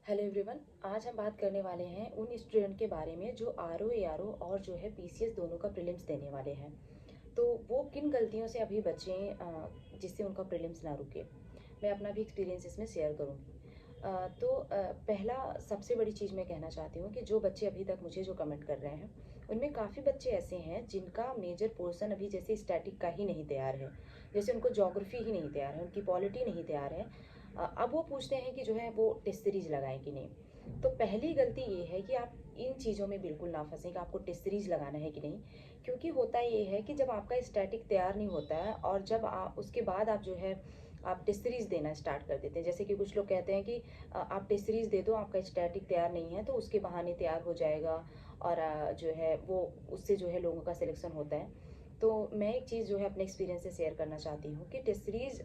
Hello everyone. आज हम बात करने वाले हैं उन स्टूडेंट के बारे में जो R O A R O और जो है पीसीएस दोनों का प्रीलिम्स देने वाले हैं। तो वो किन गलतियों से अभी बचें जिससे उनका प्रीलिम्स ना रुके। मैं अपना भी एक्सपीरियंस इसमें शेयर करूँगी। पहला सबसे बड़ी चीज़ मैं कहना चाहती हूँ कि जो बच्चे अभी तक मुझे जो कमेंट कर रहे हैं उनमें काफ़ी बच्चे ऐसे हैं जिनका मेजर पोर्शन अभी जैसे स्टैटिक का ही नहीं तैयार है, जैसे उनको ज्योग्राफी ही नहीं तैयार है, उनकी पॉलिटी नहीं तैयार है। अब वो पूछते हैं कि जो है वो टेस्ट सीरीज लगाएं कि नहीं। तो पहली गलती ये है कि आप इन चीज़ों में बिल्कुल ना फंसें कि आपको टेस्ट सीरीज लगाना है कि नहीं। क्योंकि होता ये है कि जब आपका स्टैटिक तैयार नहीं होता है और जब आप उसके बाद आप जो है आप टेस्ट सीरीज देना स्टार्ट कर देते हैं, जैसे कि कुछ लोग कहते हैं कि आप टेस्ट सीरीज दे दो, आपका स्टैटिक तैयार नहीं है तो उसके बहाने तैयार हो जाएगा और जो है वो उससे जो है लोगों का सिलेक्शन होता है। तो मैं एक चीज़ जो है अपने एक्सपीरियंस से शेयर करना चाहती हूँ कि टेस्ट सीरीज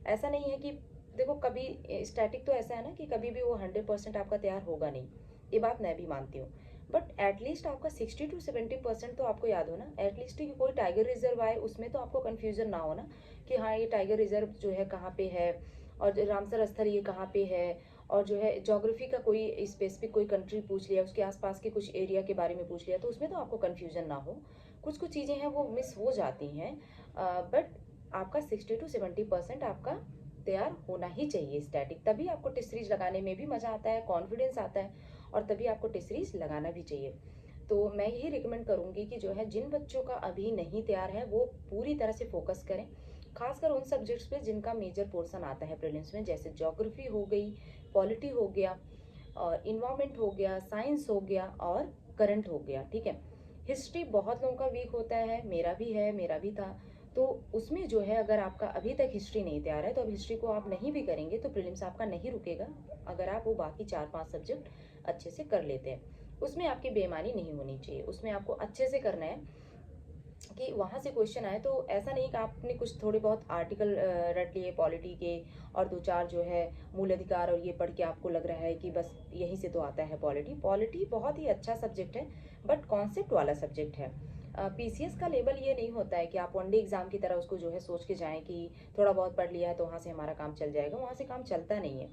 ऐसा नहीं है कि देखो कभी स्टैटिक तो ऐसा है ना कि कभी भी वो 100% आपका तैयार होगा नहीं, ये बात मैं भी मानती हूँ। बट एटलीस्ट आपका 60 to 70% तो आपको याद हो ना, एटलीस्ट कि कोई टाइगर रिजर्व आए उसमें तो आपको कन्फ्यूजन ना हो ना कि हाँ ये टाइगर रिजर्व जो है कहाँ पे है और रामसर स्थल ये कहाँ पे है। और जो है ज्योग्राफी का कोई स्पेसिफिक कोई कंट्री पूछ लिया, उसके आसपास के कुछ एरिया के बारे में पूछ लिया, तो उसमें तो आपको कन्फ्यूजन ना हो। कुछ कुछ चीज़ें हैं वो मिस हो जाती हैं, बट आपका 60 to 70% आपका तैयार होना ही चाहिए स्टैटिक, तभी आपको टेस्ट सीरीज लगाने में भी मज़ा आता है, कॉन्फिडेंस आता है और तभी आपको टेस्ट सीरीज लगाना भी चाहिए। तो मैं यही रिकमेंड करूँगी कि जो है जिन बच्चों का अभी नहीं तैयार है वो पूरी तरह से फोकस करें, खासकर उन सब्जेक्ट्स पे जिनका मेजर पोर्शन आता है प्रीलिम्स में, जैसे ज्योग्राफी हो गई, पॉलिटी हो गया और इन्वायरमेंट हो गया, साइंस हो गया और करंट हो गया। ठीक है, हिस्ट्री बहुत लोगों का वीक होता है, मेरा भी है, मेरा भी था। तो उसमें जो है अगर आपका अभी तक हिस्ट्री नहीं तैयार है तो अब हिस्ट्री को आप नहीं भी करेंगे तो प्रीलिम्स आपका नहीं रुकेगा, अगर आप वो बाकी 4-5 सब्जेक्ट अच्छे से कर लेते हैं। उसमें आपकी बेईमानी नहीं होनी चाहिए, उसमें आपको अच्छे से करना है कि वहाँ से क्वेश्चन आए तो ऐसा नहीं कि आपने कुछ थोड़े बहुत आर्टिकल रट लिए पॉलिटी के और दो चार जो है मूल अधिकार और ये पढ़ के आपको लग रहा है कि बस यहीं से तो आता है पॉलिटी। पॉलिटी बहुत ही अच्छा सब्जेक्ट है, बट कॉन्सेप्ट वाला सब्जेक्ट है। पीसीएस का लेवल ये नहीं होता है कि आप वनडे एग्जाम की तरह उसको जो है सोच के जाएं कि थोड़ा बहुत पढ़ लिया है तो वहाँ से हमारा काम चल जाएगा, वहाँ से काम चलता नहीं है।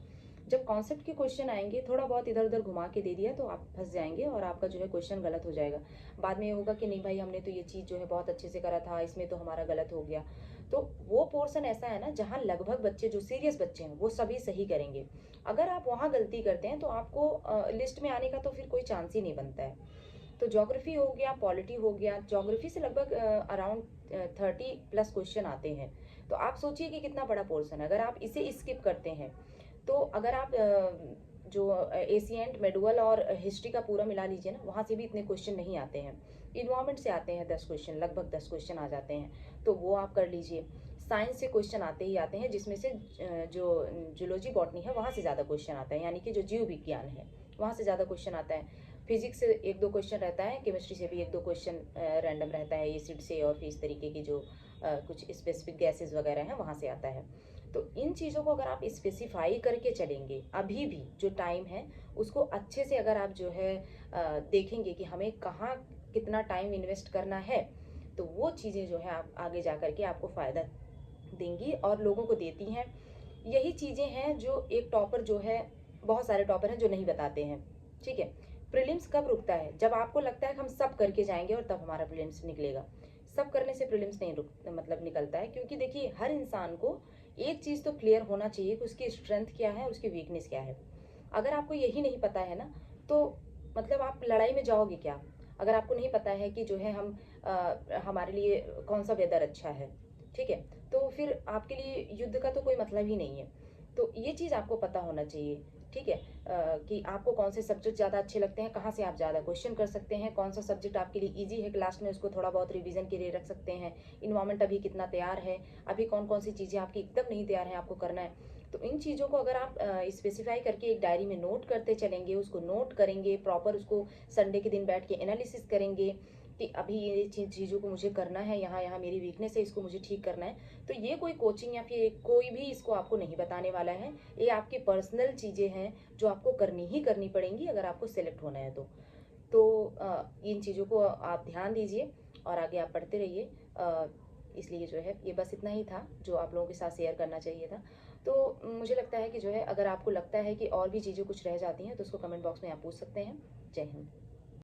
जब कॉन्सेप्ट के क्वेश्चन आएंगे थोड़ा बहुत इधर उधर घुमा के दे दिया तो आप फंस जाएंगे और आपका जो है क्वेश्चन गलत हो जाएगा। बाद में ये होगा कि नहीं भाई हमने तो ये चीज़ जो है बहुत अच्छे से करा था, इसमें तो हमारा गलत हो गया। तो वो पोर्शन ऐसा है ना जहाँ लगभग बच्चे जो सीरियस बच्चे हैं वो सभी सही करेंगे। अगर आप वहाँ गलती करते हैं तो आपको लिस्ट में आने का तो फिर कोई चांस ही नहीं बनता है। तो ज्योग्राफी हो गया, पॉलिटी हो गया, ज्योग्राफी से लगभग अराउंड 30+ क्वेश्चन आते हैं। तो आप सोचिए कि कितना बड़ा पोर्शन है। अगर आप इसे स्किप करते हैं तो अगर आप जो एशियंट मेडुअल और हिस्ट्री का पूरा मिला लीजिए ना, वहाँ से भी इतने क्वेश्चन नहीं आते हैं। इन्वायरमेंट से आते हैं 10 क्वेश्चन, लगभग 10 क्वेश्चन आ जाते हैं, तो वो आप कर लीजिए। साइंस से क्वेश्चन आते ही आते हैं, जिसमें से जो जूलॉजी बॉटनी है वहाँ से ज़्यादा क्वेश्चन आता है, यानी कि जो जीव विज्ञान है वहाँ से ज़्यादा क्वेश्चन आता है। फिजिक्स से 1-2 क्वेश्चन रहता है, केमिस्ट्री से भी 1-2 क्वेश्चन रैंडम रहता है, एसिड से और फिर इस तरीके की जो कुछ स्पेसिफिक गैसेस वगैरह हैं वहाँ से आता है। तो इन चीज़ों को अगर आप स्पेसिफाई करके चलेंगे, अभी भी जो टाइम है उसको अच्छे से अगर आप जो है देखेंगे कि हमें कहाँ कितना टाइम इन्वेस्ट करना है, तो वो चीज़ें जो है आप आगे जा कर के आपको फ़ायदा देंगी और लोगों को देती हैं। यही चीज़ें हैं जो एक टॉपर जो है, बहुत सारे टॉपर हैं जो नहीं बताते हैं। ठीक है, प्रीलिम्स कब रुकता है? जब आपको लगता है कि हम सब करके जाएंगे और तब हमारा प्रीलिम्स निकलेगा। सब करने से प्रीलिम्स नहीं रुक मतलब निकलता है, क्योंकि देखिए हर इंसान को एक चीज़ तो क्लियर होना चाहिए कि उसकी स्ट्रेंथ क्या है, उसकी वीकनेस क्या है। अगर आपको यही नहीं पता है ना, तो मतलब आप लड़ाई में जाओगे क्या? अगर आपको नहीं पता है कि जो है हमारे लिए कौन सा वेदर अच्छा है, ठीक है, तो फिर आपके लिए युद्ध का तो कोई मतलब ही नहीं है। तो ये चीज़ आपको पता होना चाहिए। ठीक है, कि आपको कौन से सब्जेक्ट ज़्यादा अच्छे लगते हैं, कहाँ से आप ज़्यादा क्वेश्चन कर सकते हैं, कौन सा सब्जेक्ट आपके लिए इजी है, क्लास में उसको थोड़ा बहुत रिवीजन के लिए रख सकते हैं। इन्वायरमेंट अभी कितना तैयार है, अभी कौन कौन सी चीज़ें आपकी एकदम नहीं तैयार हैं, आपको करना है। तो इन चीज़ों को अगर आप स्पेसिफाई करके एक डायरी में नोट करते चलेंगे, उसको नोट करेंगे प्रॉपर, उसको संडे के दिन बैठ के एनालिसिस करेंगे कि अभी ये चीज़ों को मुझे करना है, यहाँ यहाँ मेरी वीकनेस है, इसको मुझे ठीक करना है। तो ये कोई कोचिंग या फिर कोई भी इसको आपको नहीं बताने वाला है, ये आपकी पर्सनल चीज़ें हैं जो आपको करनी ही करनी पड़ेंगी अगर आपको सेलेक्ट होना है तो इन चीज़ों को आप ध्यान दीजिए और आगे आप पढ़ते रहिए। इसलिए जो है ये बस इतना ही था जो आप लोगों के साथ शेयर करना चाहिए था। तो मुझे लगता है कि जो है, अगर आपको लगता है कि और भी चीज़ें कुछ रह जाती हैं, तो उसको कमेंट बॉक्स में आप पूछ सकते हैं। जय हिंद।